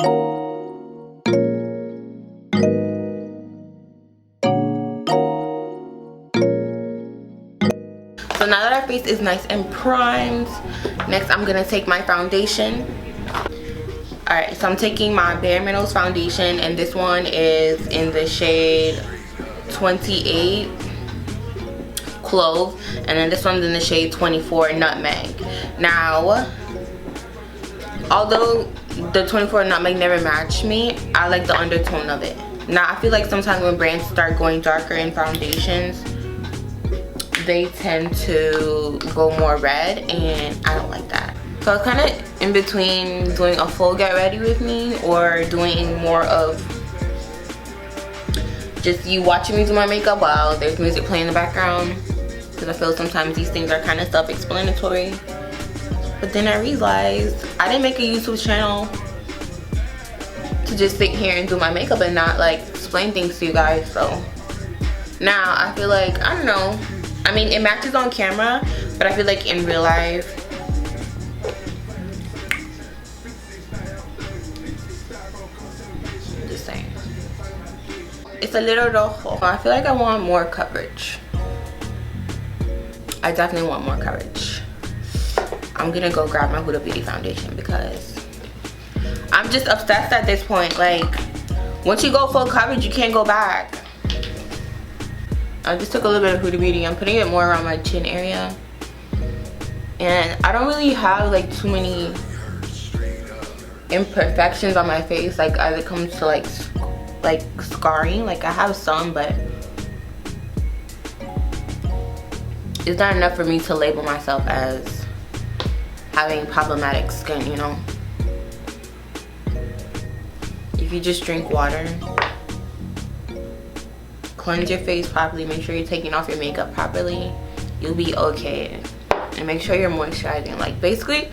So now that our face is nice and primed, next I'm gonna take my foundation. Alright, so I'm taking my Bare Minerals foundation, and this one is in the shade 28 Clove, and then this one's in the shade 24 Nutmeg. Now, although the 24 Nutmeg never matched me, I like the undertone of it. Now, I feel like sometimes when brands start going darker in foundations, they tend to go more red, and I don't like that. So I was kind of in between doing a full get ready with me or doing more of just you watching me do my makeup while there's music playing in the background, because I feel sometimes these things are kind of self-explanatory. But then I realized I didn't make a YouTube channel to just sit here and do my makeup and not like explain things to you guys. So now I feel like, I don't know, I mean, it matches on camera, but I feel like in real life, I'm just saying, it's a little rojo. I feel like I want more coverage. I definitely want more coverage. I'm gonna go grab my Huda Beauty foundation because I'm just obsessed at this point. Like, once you go full coverage, you can't go back. I just took a little bit of Huda Beauty. I'm putting it more around my chin area. And I don't really have like too many imperfections on my face, like as it comes to like scarring. Like, I have some, but it's not enough for me to label myself as having problematic skin, you know? If you just drink water, cleanse your face properly, make sure you're taking off your makeup properly, you'll be okay. And make sure you're moisturizing. Like, basically,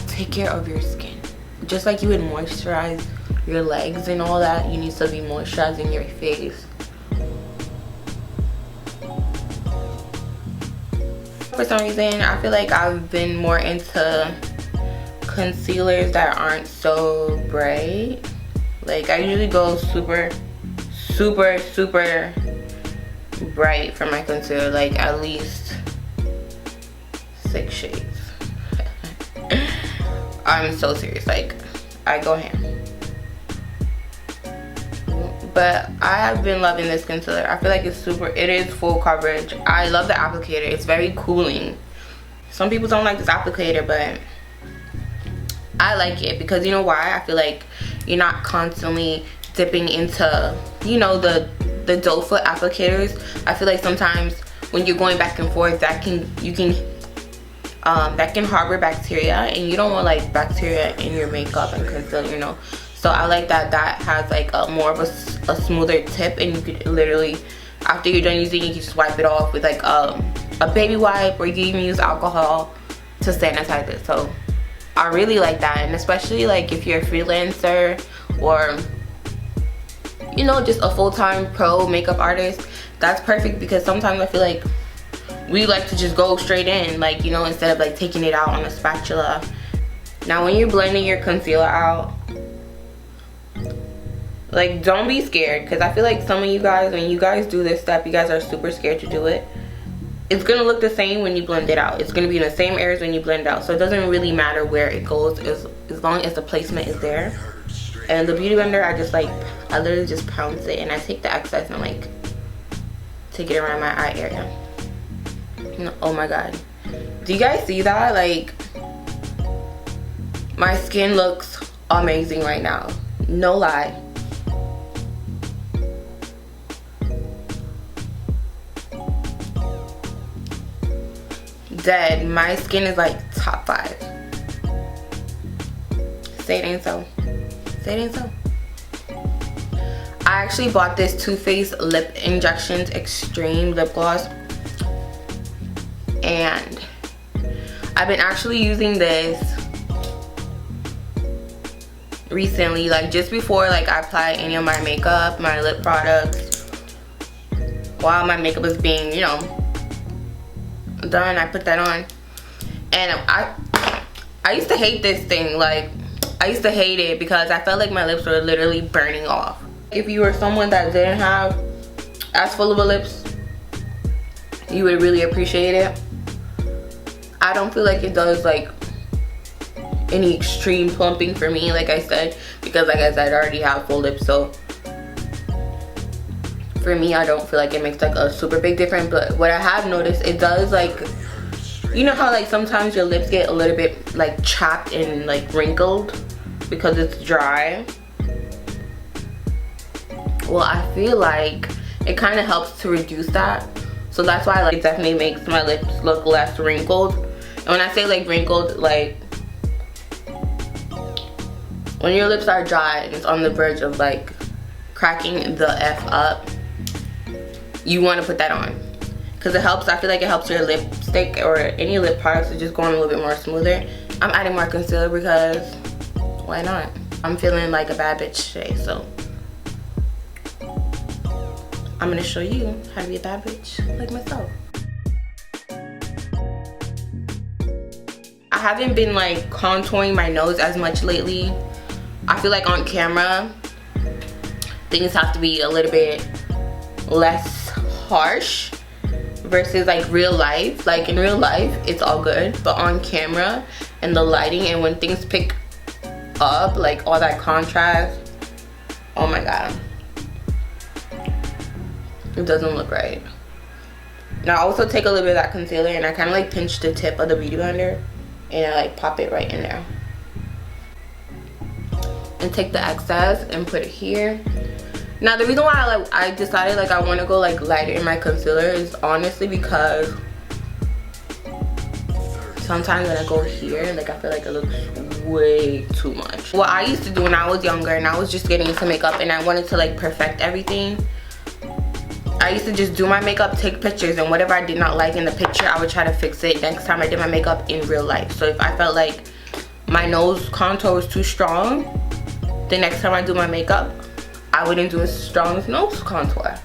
take care of your skin. Just like you would moisturize your legs and all that, you need to be moisturizing your face. For some reason, I feel like I've been more into concealers that aren't so bright. Like, I usually go super bright for my concealer, like at least 6 shades. I'm so serious, like, I go ham. But I have been loving this concealer. I feel like it is full coverage. I love the applicator. It's very cooling. Some people don't like this applicator, but I like it because, you know why? I feel like you're not constantly dipping into, you know, the doe foot applicators. I feel like sometimes when you're going back and forth, that can harbor bacteria, and you don't want like bacteria in your makeup and concealer, you know. So I like that has like more of a smoother tip, and you could literally, after you're done using it, you can just wipe it off with like a baby wipe, or you can even use alcohol to sanitize it. So I really like that, and especially like if you're a freelancer or, you know, just a full-time pro makeup artist, that's perfect, because sometimes I feel like we like to just go straight in, like, you know, instead of like taking it out on a spatula. Now when you're blending your concealer out, like, don't be scared, because I feel like some of you guys, when you guys do this step, you guys are super scared to do it. It's gonna look the same when you blend it out. It's gonna be in the same areas when you blend it out, so it doesn't really matter where it goes as long as the placement is there. And the beauty blender, I literally just pounce it, and I take the excess and like take it around my eye area. Oh my god, do you guys see that? Like, my skin looks amazing right now, no lie. Dead. My skin is like top 5. Say it ain't so. Say it ain't so. I actually bought this Too Faced Lip Injections Extreme Lip Gloss, and I've been actually using this recently, like just before like I apply any of my makeup, my lip products, while my makeup is being, you know, done. I put that on, and I used to hate this thing. Like, I used to hate it because I felt like my lips were literally burning off. If you were someone that didn't have as full of a lips, you would really appreciate it. I don't feel like it does like any extreme plumping for me, like I said, because like I said, I already have full lips, so for me, I don't feel like it makes like a super big difference. But what I have noticed, it does, like, you know how like sometimes your lips get a little bit like chapped and like wrinkled because it's dry? Well, I feel like it kind of helps to reduce that. So that's why like it definitely makes my lips look less wrinkled. And when I say like wrinkled, like when your lips are dry and it's on the verge of like cracking the F up, you want to put that on because it helps. I feel like it helps your lipstick or any lip products to just go on a little bit more smoother. I'm adding more concealer because why not? I'm feeling like a bad bitch today, so I'm gonna show you how to be a bad bitch like myself. I haven't been like contouring my nose as much lately. I feel like on camera things have to be a little bit less harsh versus like real life. Like in real life it's all good, but on camera and the lighting and when things pick up, like all that contrast, oh my god, it doesn't look right. Now I also take a little bit of that concealer and I kind of like pinch the tip of the beauty blender and I like pop it right in there and take the excess and put it here. Now the reason why I decided like I want to go like lighter in my concealer is honestly because sometimes when I go here, like I feel like it looks way too much. What I used to do when I was younger and I was just getting into makeup and I wanted to like perfect everything, I used to just do my makeup, take pictures, and whatever I did not like in the picture, I would try to fix it next time I did my makeup in real life. So if I felt like my nose contour was too strong, the next time I do my makeup, I wouldn't do a strong nose contour.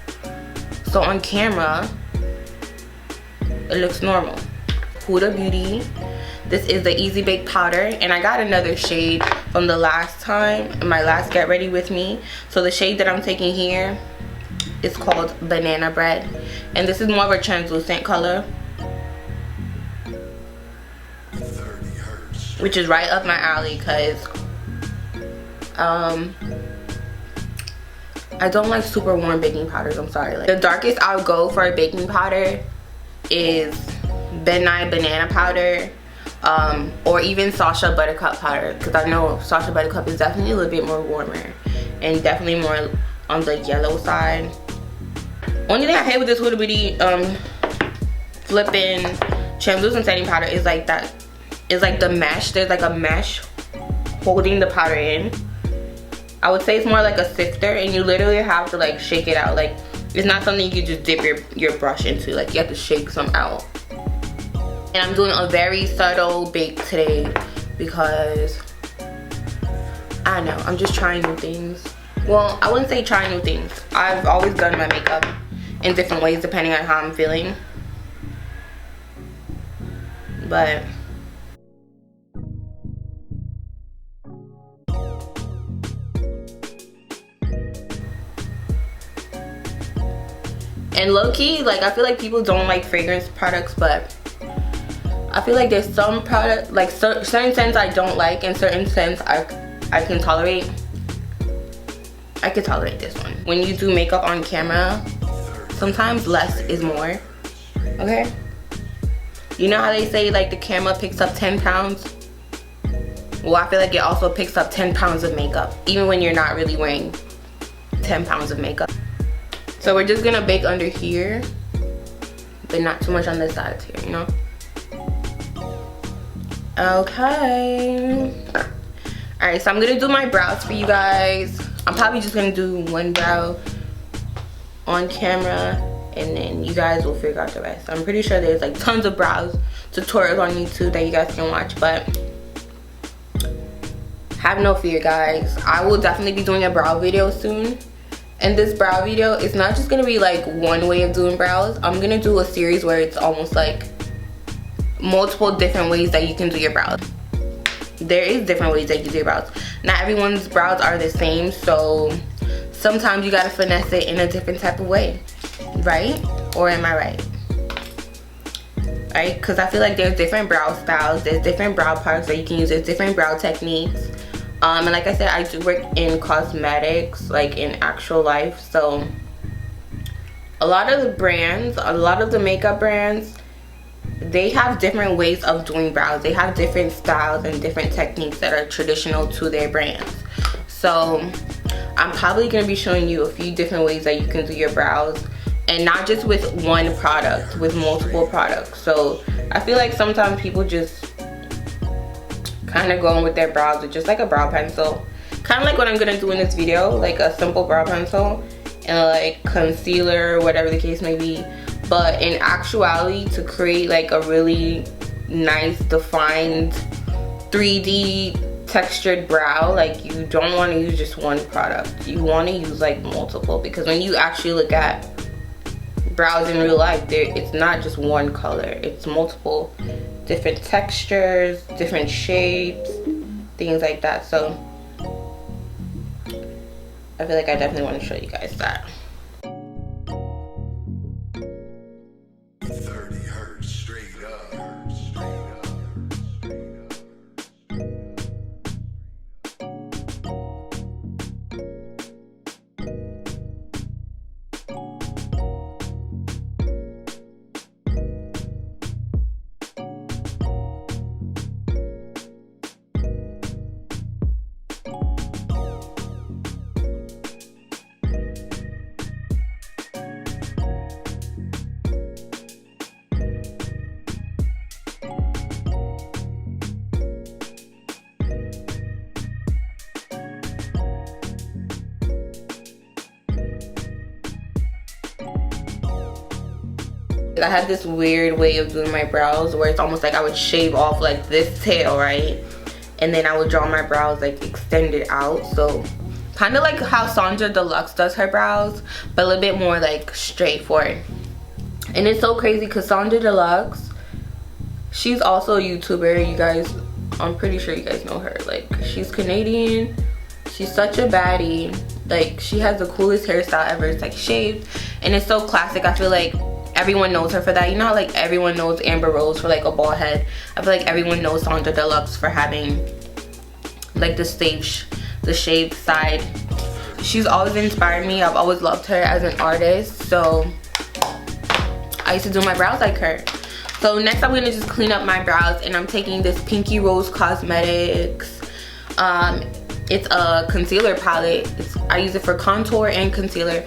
So on camera, it looks normal. Huda Beauty. This is the Easy Bake Powder, and I got another shade from the last time, my last Get Ready With Me. So the shade that I'm taking here is called Banana Bread, and this is more of a translucent color, which is right up my alley because I don't like super warm baking powders. I'm sorry. Like, the darkest I'll go for a baking powder is Benai Banana Powder, or even Sasha Buttercup powder, because I know Sasha Buttercup is definitely a little bit more warmer and definitely more on the yellow side. Only thing I hate with this Huda Beauty flipping translucent setting powder is like that, is like the mesh. There's like a mesh holding the powder in. I would say it's more like a sifter, and you literally have to like shake it out. Like it's not something you can just dip your brush into. Like you have to shake some out. And I'm doing a very subtle bake today because I don't know, I'm just trying new things. Well, I wouldn't say try new things. I've always done my makeup in different ways depending on how I'm feeling. But and low-key, like I feel like people don't like fragrance products, but I feel like there's some product, like certain scents I don't like and certain scents I can tolerate. I could tolerate this one. When you do makeup on camera, sometimes less is more, okay? You know how they say like the camera picks up 10 pounds? Well, I feel like it also picks up 10 pounds of makeup, even when you're not really wearing 10 pounds of makeup. So we're just gonna bake under here, but not too much on the sides here, you know? Okay. Alright, so I'm gonna do my brows for you guys. I'm probably just gonna do one brow on camera and then you guys will figure out the rest. I'm pretty sure there's like tons of brows tutorials on YouTube that you guys can watch, but have no fear guys. I will definitely be doing a brow video soon. And this brow video is not just gonna be like one way of doing brows. I'm gonna do a series where it's almost like multiple different ways that you can do your brows. there is different ways that you do your brows. Not everyone's brows are the same, so sometimes you gotta finesse it in a different type of way, right? Or am I right? Right? Because I feel like there's different brow styles, there's different brow products that you can use, there's different brow techniques. And like I said, I do work in cosmetics, like in actual life, so a lot of the brands, a lot of the makeup brands, they have different ways of doing brows. They have different styles and different techniques that are traditional to their brands. So I'm probably going to be showing you a few different ways that you can do your brows, and not just with one product, with multiple products. So I feel like sometimes people just kind of go in with their brows with just like a brow pencil, kind of like what I'm going to do in this video, like a simple brow pencil and like concealer, whatever the case may be. But in actuality, to create like a really nice defined 3D textured brow, like you don't want to use just one product. You want to use like multiple, because when you actually look at brows in real life, it's not just one color, it's multiple different textures, different shapes, things like that. So I feel like I definitely want to show you guys that. I had this weird way of doing my brows where it's almost like I would shave off like this tail, right? And then I would draw my brows like extended out. So kind of like how Sandra Deluxe does her brows, but a little bit more like straightforward. And it's so crazy because Sandra Deluxe, she's also a YouTuber, you guys. I'm pretty sure you guys know her. Like, she's Canadian, she's such a baddie. Like, she has the coolest hairstyle ever. It's like shaved and it's so classic. I feel like everyone knows her for that. You know how like everyone knows Amber Rose for like a bald head? I feel like everyone knows Sandra Deluxe for having like the shaved side. She's always inspired me. I've always loved her as an artist, so I used to do my brows like her. So next I'm gonna just clean up my brows, and I'm taking this Pinky Rose Cosmetics. It's a concealer palette. I use it for contour and concealer.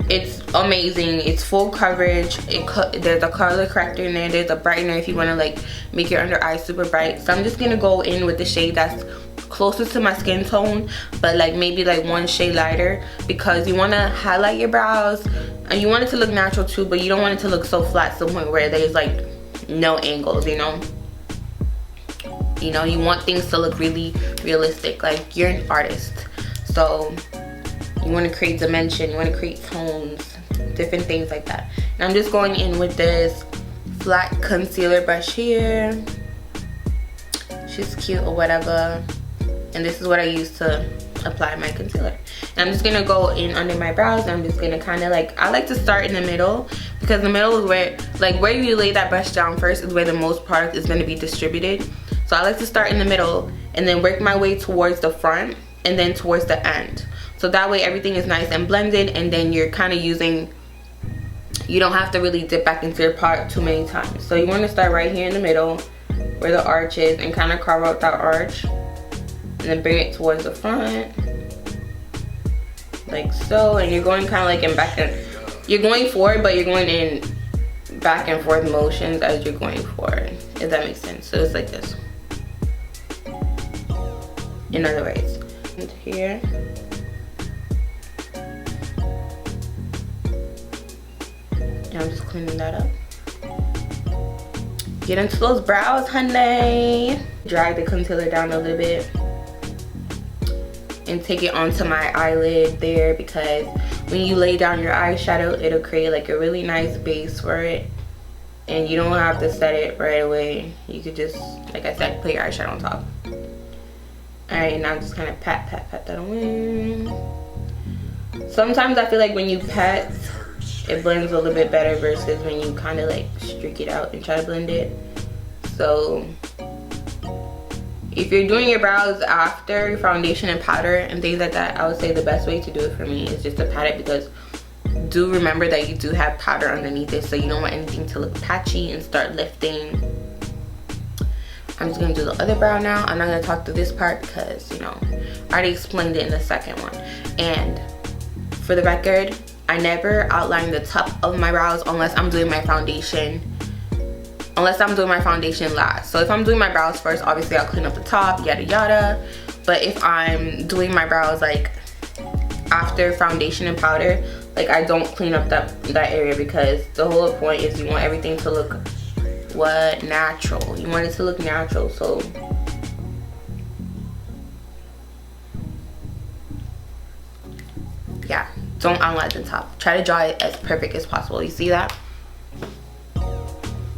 It's amazing. It's full coverage. There's a color corrector in there. There's a brightener if you want to like make your under eyes super bright. So I'm just gonna go in with the shade that's closest to my skin tone, but like maybe like one shade lighter, because you want to highlight your brows and you want it to look natural too, but you don't want it to look so flat to the point where there's like no angles, you know. You want things to look really realistic, like you're an artist. So you want to create dimension, you want to create tones, different things like that. And I'm just going in with this flat concealer brush here. She's cute or whatever. And this is what I use to apply my concealer. And I'm just going to go in under my brows, and I'm just going to kind of like, I like to start in the middle, because the middle is where, like where you lay that brush down first is where the most product is going to be distributed. So I like to start in the middle and then work my way towards the front and then towards the end. So that way everything is nice and blended, and then you're kind of using, you don't have to really dip back into your product too many times. So you want to start right here in the middle where the arch is and kind of carve out that arch, and then bring it towards the front like so. And you're going kind of like in back and you're going forward, but you're going in back and forth motions as you're going forward, if that makes sense. So it's like this, in other words. And here, and I'm just cleaning that up. Get into those brows, honey. Drag the concealer down a little bit and take it onto my eyelid there, because when you lay down your eyeshadow, it'll create like a really nice base for it, and you don't have to set it right away. You could just, like I said, put your eyeshadow on top. Alright, now just kind of pat that away. Sometimes I feel like when you pat, it blends a little bit better versus when you kind of like streak it out and try to blend it. So if you're doing your brows after foundation and powder and things like that, I would say the best way to do it for me is just to pat it, because do remember that you do have powder underneath it, so you don't want anything to look patchy and start lifting. I'm just gonna do the other brow now. I'm not gonna talk through this part because, you know, I already explained it in the second one. And for the record, I never outline the top of my brows unless I'm doing my foundation. Unless I'm doing my foundation last. So if I'm doing my brows first, obviously I'll clean up the top, yada yada. But if I'm doing my brows like after foundation and powder, like I don't clean up that area, because the whole point is you want everything to look natural. You want it to look natural. So yeah, don't outline the top. Try to draw it as perfect as possible. You see that?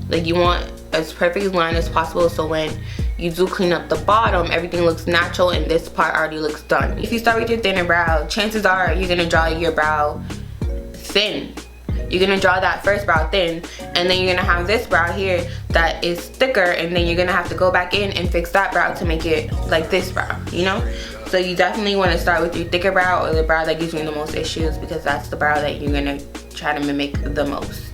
Like you want as perfect a line as possible, so when you do clean up the bottom, everything looks natural and this part already looks done. If you start with your thinner brow, chances are you're gonna draw your brow thin. You're gonna draw that first brow thin, and then you're gonna have this brow here that is thicker, and then you're gonna have to go back in and fix that brow to make it like this brow, you know? So you definitely wanna start with your thicker brow, or the brow that gives you the most issues, because that's the brow that you're gonna try to mimic the most.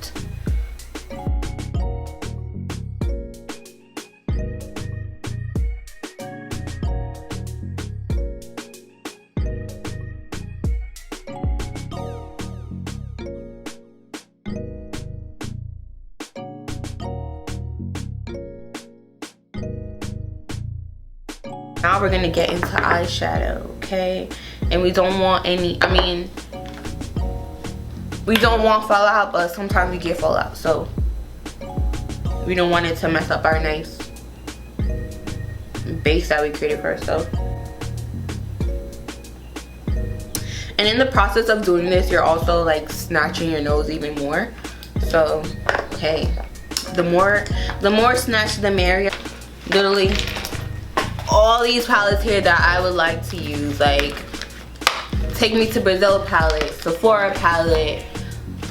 Now we're gonna get into eyeshadow, okay? And we don't want any, I mean, we don't want fallout, but sometimes we get fallout, so we don't want it to mess up our nice base that we created for ourselves. And in the process of doing this, you're also like snatching your nose even more. So, hey, the more snatch, the merrier. Literally, all these palettes here that I would like to use, like Take Me to Brazil palette, Sephora palette,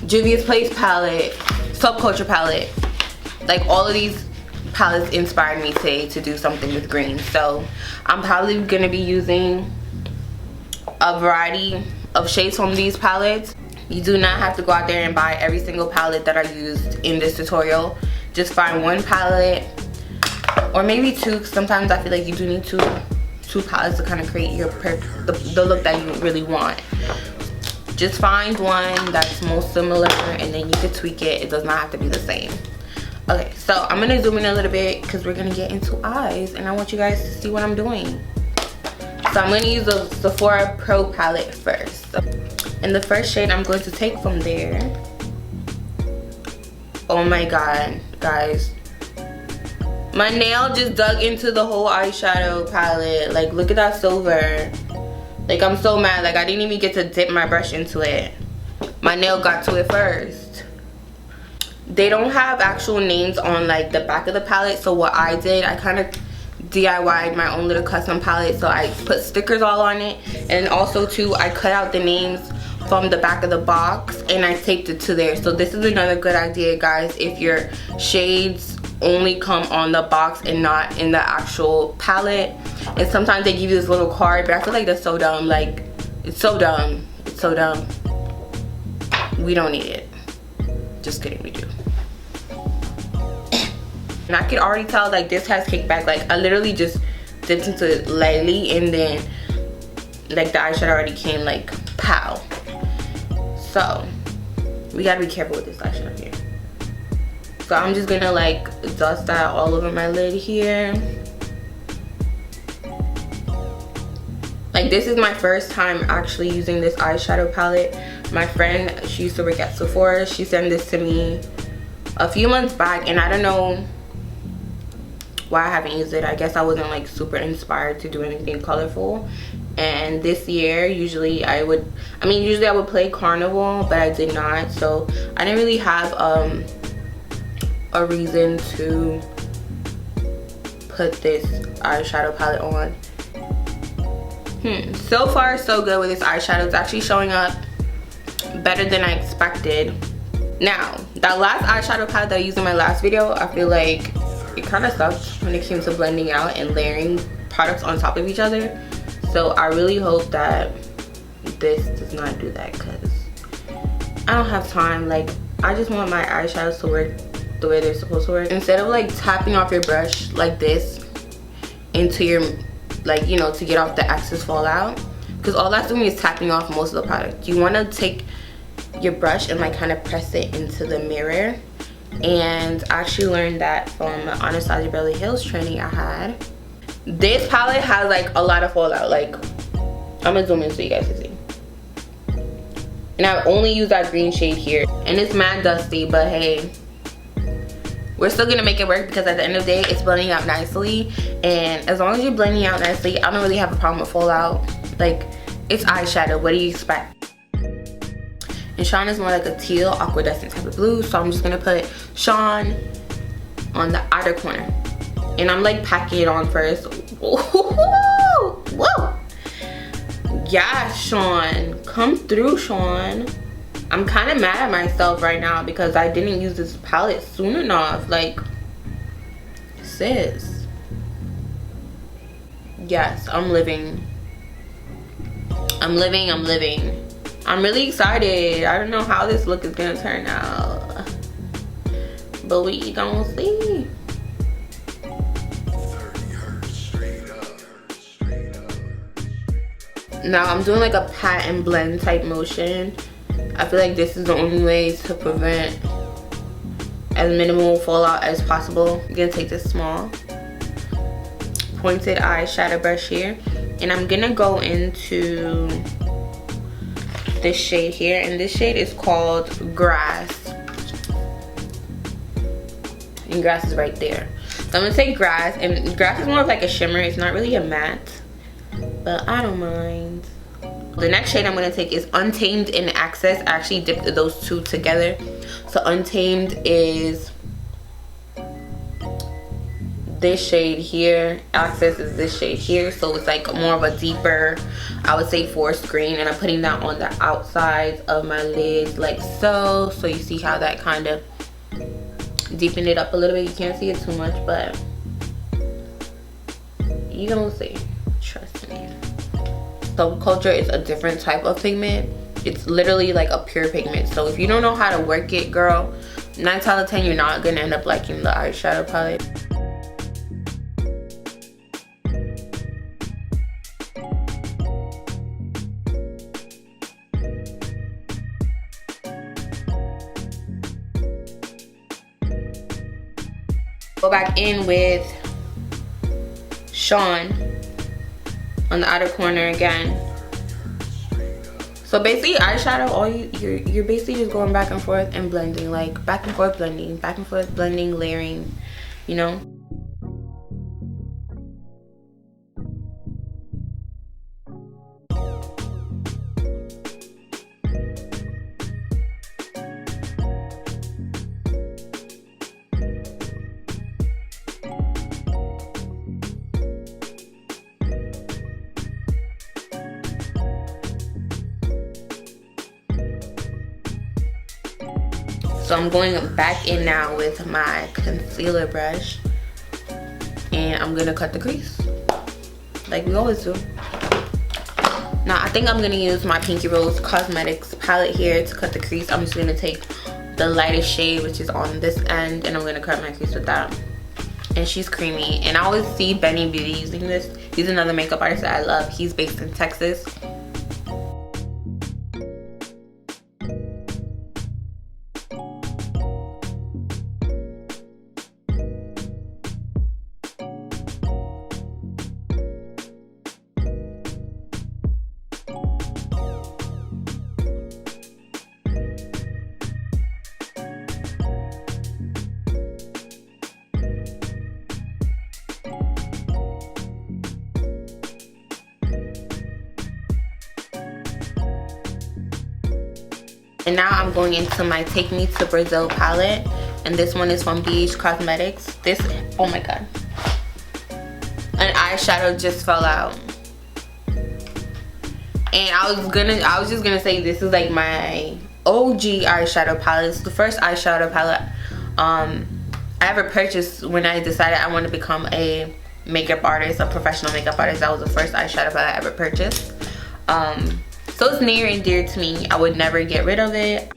Juvia's Place palette, Subculture palette, like all of these palettes inspired me today to do something with green. So I'm probably gonna be using a variety of shades from these palettes. You do not have to go out there and buy every single palette that I used in this tutorial. Just find one palette, or maybe two, because sometimes I feel like you do need two palettes to kind of create your the look that you really want. Just find one that's most similar, and then you can tweak it. It does not have to be the same. Okay, so I'm gonna zoom in a little bit because we're gonna get into eyes, and I want you guys to see what I'm doing. So I'm gonna use the Sephora Pro palette first. And the first shade I'm going to take from there, oh my god, guys, my nail just dug into the whole eyeshadow palette. Like, look at that silver. Like, I'm so mad. Like, I didn't even get to dip my brush into it. My nail got to it first. They don't have actual names on like the back of the palette, so what I did, I kind of DIY'd my own little custom palette. So I put stickers all on it, and also too, I cut out the names from the back of the box and I taped it to there. So this is another good idea, guys, if your shades only come on the box and not in the actual palette. And sometimes they give you this little card, but I feel like that's so dumb. Like, it's so dumb. It's so dumb. We don't need it. Just kidding, we do. And I could already tell, like, this has kickback. Like, I literally just dipped into it lightly, and then like the eyeshadow already came like pow. So we gotta be careful with this eyeshadow here. So I'm just gonna like dust that all over my lid here. Like, this is my first time actually using this eyeshadow palette. My friend, she used to work at Sephora, she sent this to me a few months back, and I don't know why I haven't used it. I guess I wasn't like super inspired to do anything colorful. And this year, usually I would play Carnival, but I did not. So I didn't really have a reason to put this eyeshadow palette on. So far so good with this eyeshadow. It's actually showing up better than I expected. Now, that last eyeshadow palette that I used in my last video, I feel like it kind of sucked when it came to blending out and layering products on top of each other. So I really hope that this does not do that, because I don't have time. Like, I just want my eyeshadows to work the way they're supposed to work. Instead of like tapping off your brush like this into your, like, you know, to get off the excess fallout, because all that's doing is tapping off most of the product. You want to take your brush and like kind of press it into the mirror. And I actually learned that from Anastasia Beverly Hills training I had. This palette has like a lot of fallout. Like, I'm gonna zoom in so you guys can see. And I've only used that green shade here, and it's mad dusty, but hey, we're still gonna make it work, because at the end of the day it's blending out nicely. And as long as you're blending out nicely, I don't really have a problem with fallout. Like, it's eyeshadow, what do you expect? And Sean is more like a teal aquadescent type of blue, so I'm just gonna put Sean on the outer corner, and I'm like packing it on first. Whoa! Yeah, Sean, come through, Sean. I'm kind of mad at myself right now because I didn't use this palette soon enough. Like, sis. Yes, I'm living. I'm really excited. I don't know how this look is gonna turn out, but we gonna see. Now I'm doing like a pat and blend type motion. I feel like this is the only way to prevent as minimal fallout as possible. I'm gonna take this small pointed eyeshadow brush here, and I'm gonna go into this shade here, and this shade is called Grass, and Grass is right there. So I'm gonna take Grass, and Grass is more of like a shimmer. It's not really a matte, but I don't mind. The next shade I'm gonna take is Untamed in Access. I actually dipped those two together. So Untamed is this shade here, Access is this shade here. So it's like more of a deeper, I would say, forest green, and I'm putting that on the outside of my lids like so. So you see how that kind of deepened it up a little bit. You can't see it too much, but you gonna see, trust me. Subculture is a different type of pigment. It's literally like a pure pigment. So if you don't know how to work it, girl, 9 out of 10 you're not gonna end up liking the eyeshadow palette. Go back in with Sean on the outer corner again. So basically eyeshadow, all you're basically just going back and forth and blending, like back and forth blending, back and forth blending, layering, you know. So I'm going back in now with my concealer brush, and I'm gonna cut the crease like we always do. Now I think I'm gonna use my Pinky Rose Cosmetics palette here to cut the crease. I'm just gonna take the lightest shade, which is on this end, and I'm gonna cut my crease with that. And she's creamy, and I always see Benny Beauty using this. He's another makeup artist that I love. He's based in Texas. And now I'm going into my Take Me to Brazil palette, and this one is from Beach Cosmetics. This, oh my god, an eyeshadow just fell out. And I was just gonna say this is like my OG eyeshadow palette. It's the first eyeshadow palette I ever purchased when I decided I want to become a makeup artist, a professional makeup artist. That was the first eyeshadow palette I ever purchased. So it's near and dear to me. I would never get rid of it.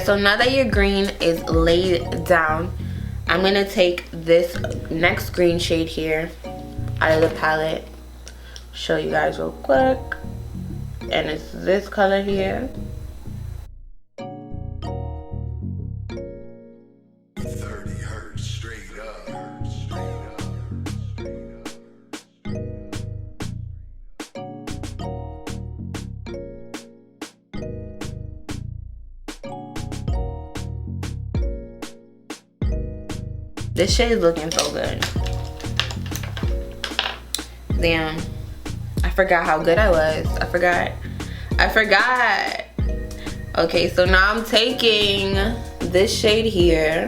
So now that your green is laid down, I'm gonna take this next green shade here out of the palette, show you guys real quick, and it's this color here. This shade is looking so good. Damn, I forgot how good I was. I forgot. Okay, so now I'm taking this shade here.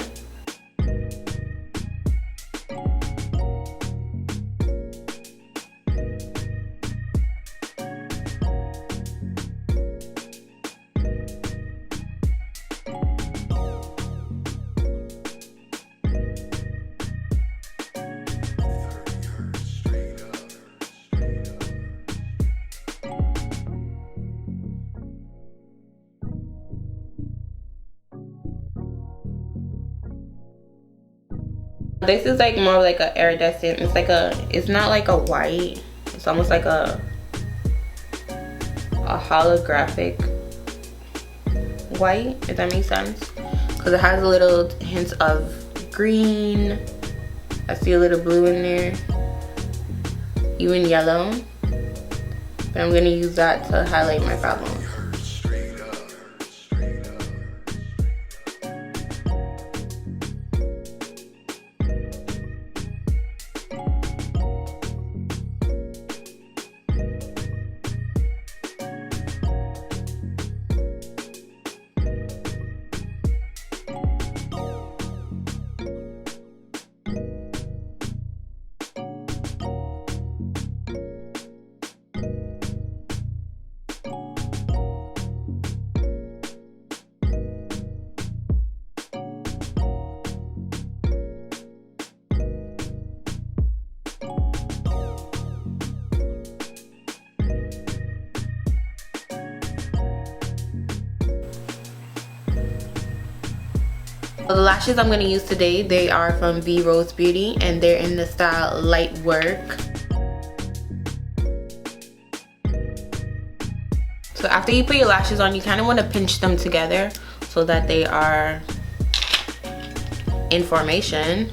This is like more like a iridescent. It's not like a white. It's almost like a holographic white, if that makes sense. Because it has a little hints of green. I see a little blue in there. Even yellow. But I'm gonna use that to highlight my problem. The lashes I'm going to use today, they are from Huda Beauty and they're in the style Light Work. So after you put your lashes on, you kind of want to pinch them together so that they are in formation.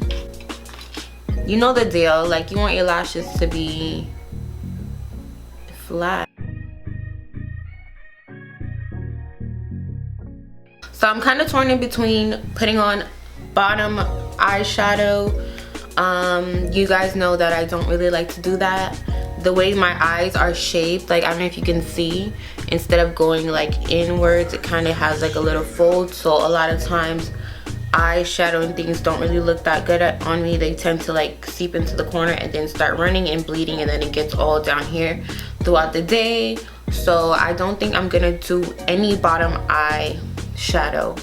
You know the deal, like you want your lashes to be flat. So I'm kind of torn in between putting on bottom eyeshadow. You guys know that I don't really like to do that. The way my eyes are shaped, like I don't know if you can see, instead of going like inwards, it kind of has like a little fold. So a lot of times eyeshadow and things don't really look that good on me. They tend to like seep into the corner and then start running and bleeding, and then it gets all down here throughout the day. So I don't think I'm gonna do any bottom eye shadow,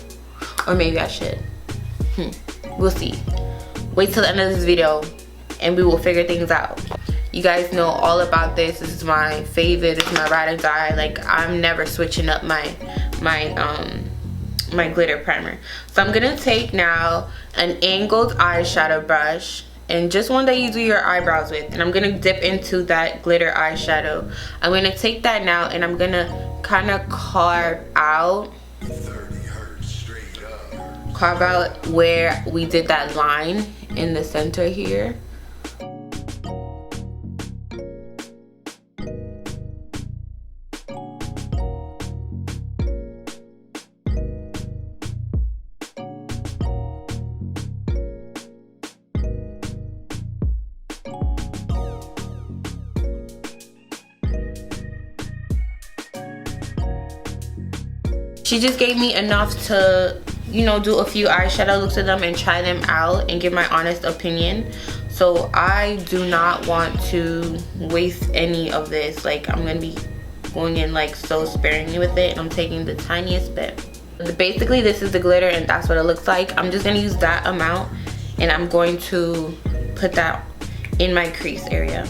or maybe I should. We'll see. Wait till the end of this video and we will figure things out. You guys know all about this. This is my favorite. It's my ride or die. Like I'm never switching up my glitter primer. So I'm gonna take now an angled eyeshadow brush, and just one that you do your eyebrows with, and I'm gonna dip into that glitter eyeshadow. I'm gonna take that now and I'm gonna kind of carve out where we did that line in the center here. She just gave me enough to, you know, do a few eyeshadow looks with them and try them out and give my honest opinion. So I do not want to waste any of this. Like, I'm gonna be going in like so sparingly with it, and I'm taking the tiniest bit. Basically, this is the glitter and that's what it looks like. I'm just gonna use that amount and I'm going to put that in my crease area.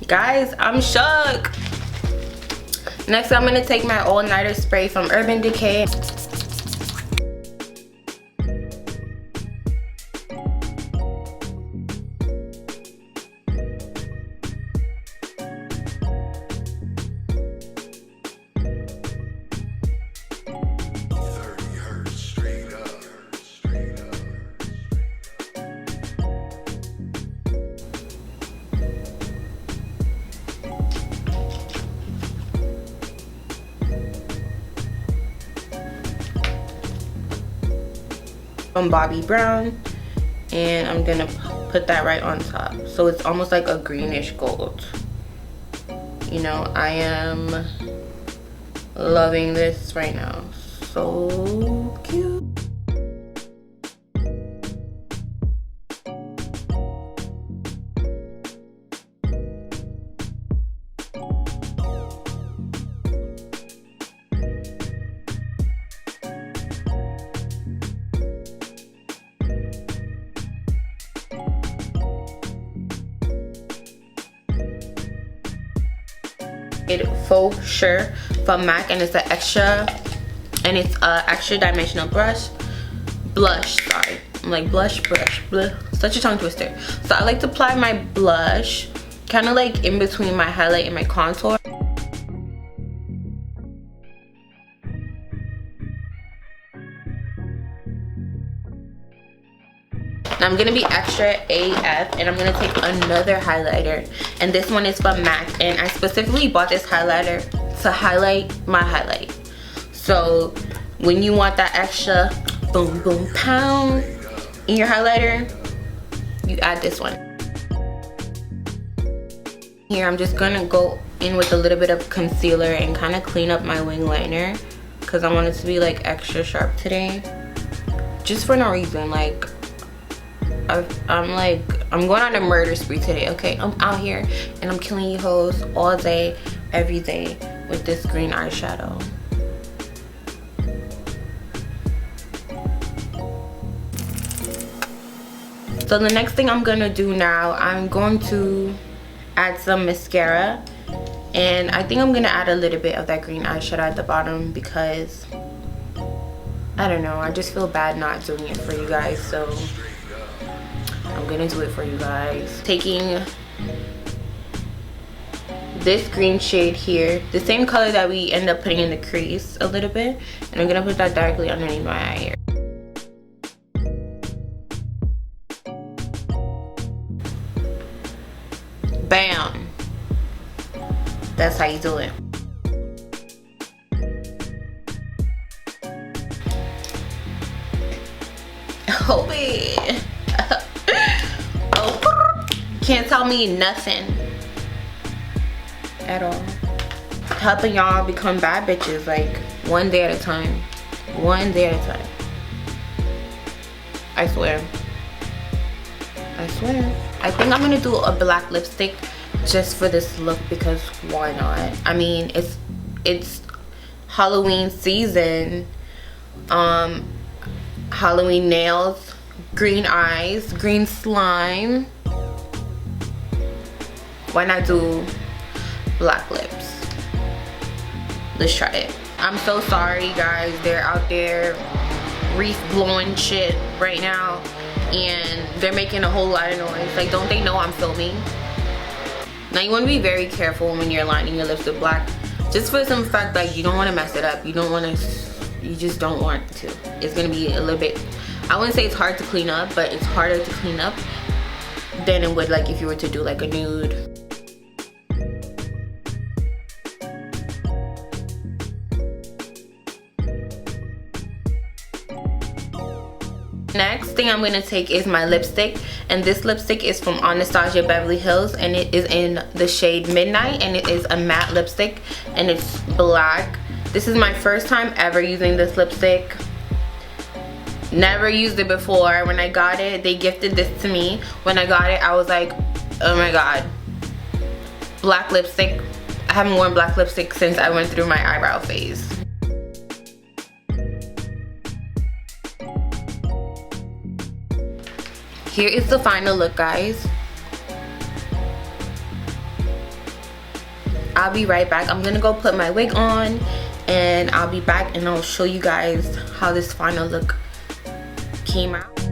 Guys, I'm shook. Next, I'm gonna take my all-nighter spray from Urban Decay. From Bobbi Brown, and I'm gonna put that right on top, so it's almost like a greenish gold. You know, I am loving this right now. So cute. Faux Sure from MAC, and it's an extra, and it's a extra dimensional blush. Sorry, I'm like blush, blush, such a tongue twister. So I like to apply my blush kind of like in between my highlight and my contour. I'm gonna be extra AF, and I'm gonna take another highlighter, and this one is from MAC, and I specifically bought this highlighter to highlight my highlight. So when you want that extra boom boom pound in your highlighter, you add this one. Here I'm just gonna go in with a little bit of concealer and kind of clean up my wing liner because I want it to be like extra sharp today, just for no reason. Like I'm going on a murder spree today, okay? I'm out here and I'm killing you hoes all day, every day with this green eyeshadow. So the next thing I'm gonna do now, I'm going to add some mascara, and I think I'm gonna add a little bit of that green eyeshadow at the bottom because I don't know, I just feel bad not doing it for you guys, so I'm gonna do it for you guys. Taking this green shade here, the same color that we end up putting in the crease a little bit, and I'm gonna put that directly underneath my eye here. Bam! That's how you do it. Oh, babe. Oh, can't tell me nothing at all. Helping y'all become bad bitches, like one day at a time. One day at a time. I swear. I swear. I think I'm gonna do a black lipstick just for this look because why not? I mean, it's Halloween season. Halloween nails, green eyes, green slime. Why not do black lips? Let's try it. I'm so sorry guys, they're out there reef blowing shit right now and they're making a whole lot of noise. Like, don't they know I'm filming? Now you want to be very careful when you're lining your lips with black, just for some fact, like, you don't want to mess it up. You don't want to, you just don't want to. It's gonna be a little bit, I wouldn't say it's hard to clean up, but it's harder to clean up than it would like if you were to do like a nude. Next thing I'm going to take is my lipstick, and this lipstick is from Anastasia Beverly Hills, and it is in the shade Midnight, and it is a matte lipstick, and it's black. This is my first time ever using this lipstick. Never used it before. When I got it, they gifted this to me. When I got it, I was like, oh my god, black lipstick. I haven't worn black lipstick since I went through my eyebrow phase. Here is the final look, guys. I'll be right back. I'm gonna go put my wig on, and I'll be back and I'll show you guys how this final look came out.